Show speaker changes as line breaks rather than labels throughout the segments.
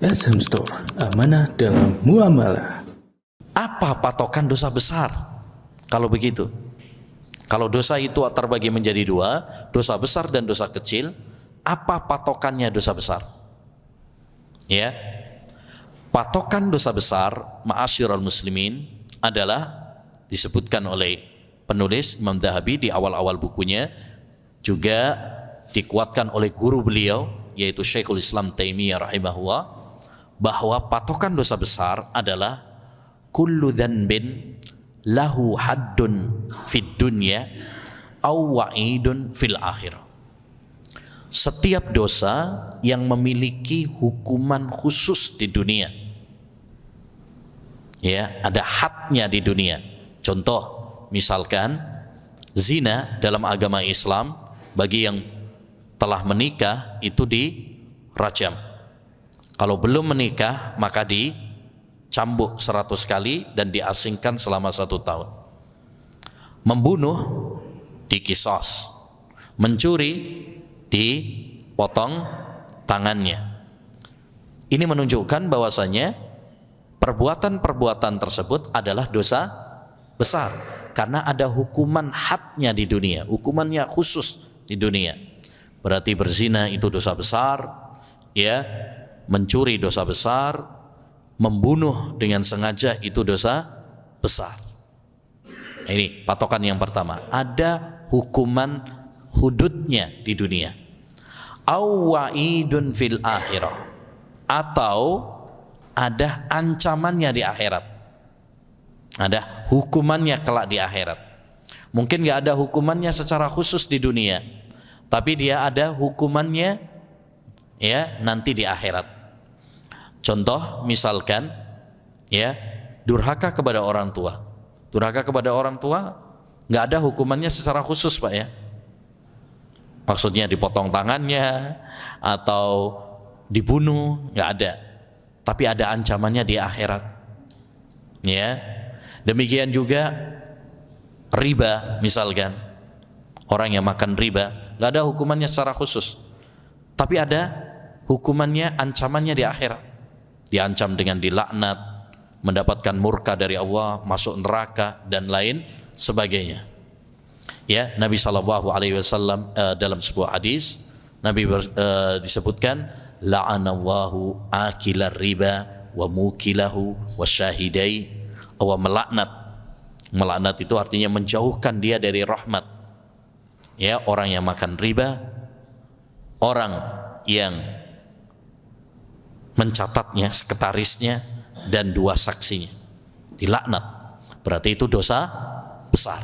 SM Store, amanah dalam muamalah.
Apa patokan dosa besar? Kalau begitu, kalau dosa itu terbagi menjadi dua, dosa besar dan dosa kecil, apa patokannya dosa besar? Ya, patokan dosa besar, ma'asyiral muslimin, adalah disebutkan oleh penulis Imam Dhahabi di awal-awal bukunya, juga dikuatkan oleh guru beliau yaitu Syekhul Islam Taimiyah rahimahullah, bahwa patokan dosa besar adalah kullu dhanbin lahu haddun fid dunya aw wa'idun fil akhirah. Setiap dosa yang memiliki hukuman khusus di dunia, ya, ada hadnya di dunia. Contoh, misalkan zina dalam agama Islam bagi yang telah menikah itu dirajam. Kalau belum menikah maka dicambuk 100 kali dan diasingkan selama 1 tahun. Membunuh dikisos, mencuri dipotong tangannya. Ini menunjukkan bahwasanya perbuatan-perbuatan tersebut adalah dosa besar karena ada hukuman hadnya di dunia, hukumannya khusus di dunia. Berarti berzina itu dosa besar, ya, mencuri dosa besar, membunuh dengan sengaja itu dosa besar. Ini patokan yang pertama, ada hukuman hududnya di dunia. Awwa'idun fil akhirah, atau ada ancamannya di akhirat, ada hukumannya kelak di akhirat. Mungkin gak ada hukumannya secara khusus di dunia, tapi dia ada hukumannya, ya, nanti di akhirat. Contoh misalkan, ya, durhaka kepada orang tua. Durhaka kepada orang tua nggak ada hukumannya secara khusus, Pak, ya. Maksudnya dipotong tangannya atau dibunuh, nggak ada. Tapi ada ancamannya di akhirat. Ya. Demikian juga riba misalkan. Orang yang makan riba nggak ada hukumannya secara khusus, tapi ada hukumannya, ancamannya di akhirat. Diancam dengan dilaknat, mendapatkan murka dari Allah, masuk neraka dan lain sebagainya. Ya, Nabi SAW dalam sebuah hadis Nabi disebutkan la'anallahu akilar riba wa mukilahu wa syahidai. Allah melaknat. Melaknat itu artinya menjauhkan dia dari rahmat. Ya, orang yang makan riba, orang yang mencatatnya, sekretarisnya, dan 2 saksinya dilaknat. Berarti itu dosa besar.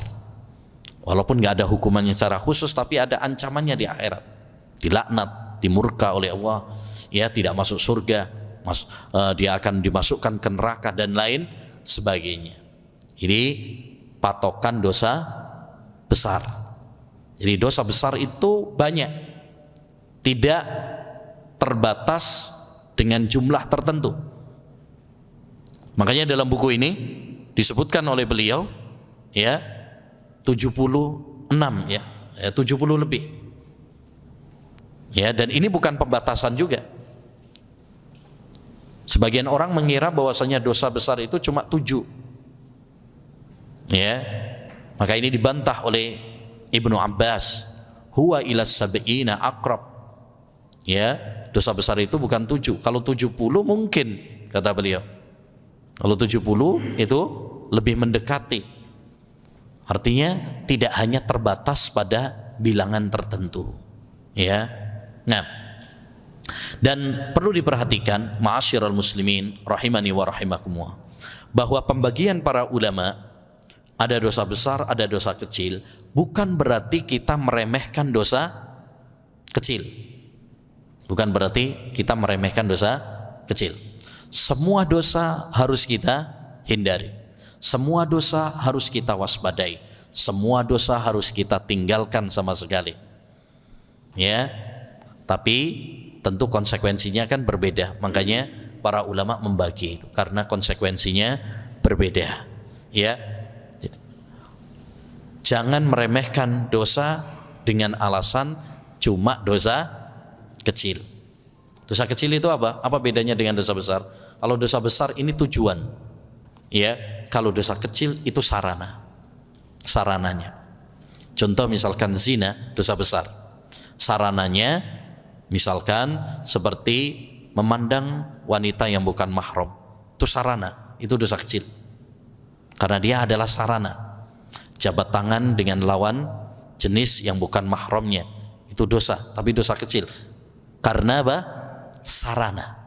Walaupun nggak ada hukumannya secara khusus, tapi ada ancamannya di akhirat. Dilaknat, dimurka oleh Allah, ya, tidak masuk surga, dia akan dimasukkan ke neraka dan lain sebagainya. Ini patokan dosa besar. Jadi dosa besar itu banyak, tidak terbatas dengan jumlah tertentu. Makanya dalam buku ini disebutkan oleh beliau, ya, 76, ya, 70 lebih. Ya, dan ini bukan pembatasan juga. Sebagian orang mengira bahwasanya dosa besar itu cuma 7. Ya. Maka ini dibantah oleh Ibnu Abbas, huwa ila sab'ina aqrab. Ya, dosa besar itu bukan 7. Kalau 70 mungkin, kata beliau. Kalau 70 itu lebih mendekati. Artinya tidak hanya terbatas pada bilangan tertentu. Ya. Nah, dan perlu diperhatikan, ma'asyiral muslimin rahimani wa rahimakumullah, bahwa pembagian para ulama, ada dosa besar, ada dosa kecil, bukan berarti kita meremehkan dosa kecil. Bukan berarti kita meremehkan dosa kecil. Semua dosa harus kita hindari. Semua dosa harus kita waspadai. Semua dosa harus kita tinggalkan sama sekali. Ya. Tapi tentu konsekuensinya kan berbeda. Makanya para ulama membagi itu karena konsekuensinya berbeda. Ya. Jangan meremehkan dosa dengan alasan cuma dosa kecil. Dosa kecil itu apa? Apa bedanya dengan dosa besar? Kalau dosa besar ini tujuan, ya. Kalau dosa kecil itu sarananya. Contoh misalkan zina, dosa besar. Sarananya misalkan seperti memandang wanita yang bukan mahram. Itu sarana, itu dosa kecil. Karena dia adalah sarana. Jabat tangan dengan lawan jenis yang bukan mahramnya, itu dosa, tapi dosa kecil. Karena apa? Sarana.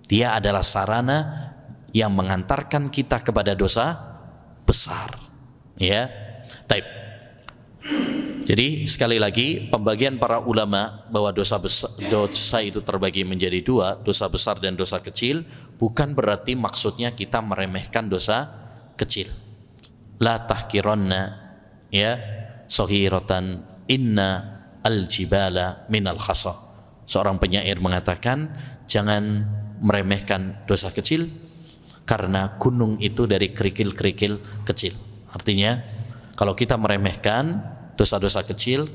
Dia adalah sarana yang mengantarkan kita kepada dosa besar. Ya. Taib. Jadi sekali lagi pembagian para ulama bahwa dosa itu terbagi menjadi dua, dosa besar dan dosa kecil, bukan berarti maksudnya kita meremehkan dosa kecil. La tahkiranna ya saghiratan inna al-jibala minal khasa. Seorang penyair mengatakan, jangan meremehkan dosa kecil karena gunung itu dari kerikil-kerikil kecil. Artinya kalau kita meremehkan dosa-dosa kecil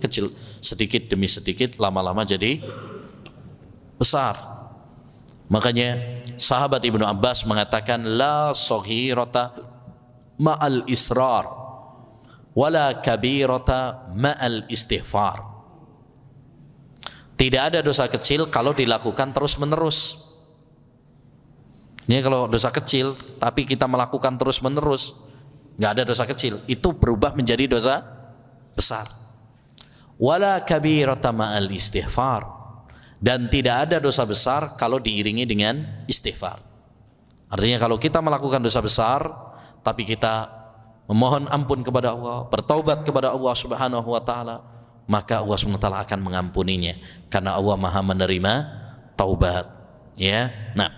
sedikit demi sedikit, lama-lama jadi besar. Makanya sahabat Ibnu Abbas mengatakan, la saghirata ma'al israr wala kabirata ma'al istighfar. Tidak ada dosa kecil kalau dilakukan terus-menerus. Ini kalau dosa kecil tapi kita melakukan terus-menerus, nggak ada dosa kecil, itu berubah menjadi dosa besar. Wala kabirata ma'al istighfar, dan tidak ada dosa besar kalau diiringi dengan istighfar. Artinya kalau kita melakukan dosa besar tapi kita memohon ampun kepada Allah, bertaubat kepada Allah Subhanahu wa taala, maka Allah Subhanahu wa taala akan mengampuninya karena Allah Maha menerima taubat. Ya. Nah,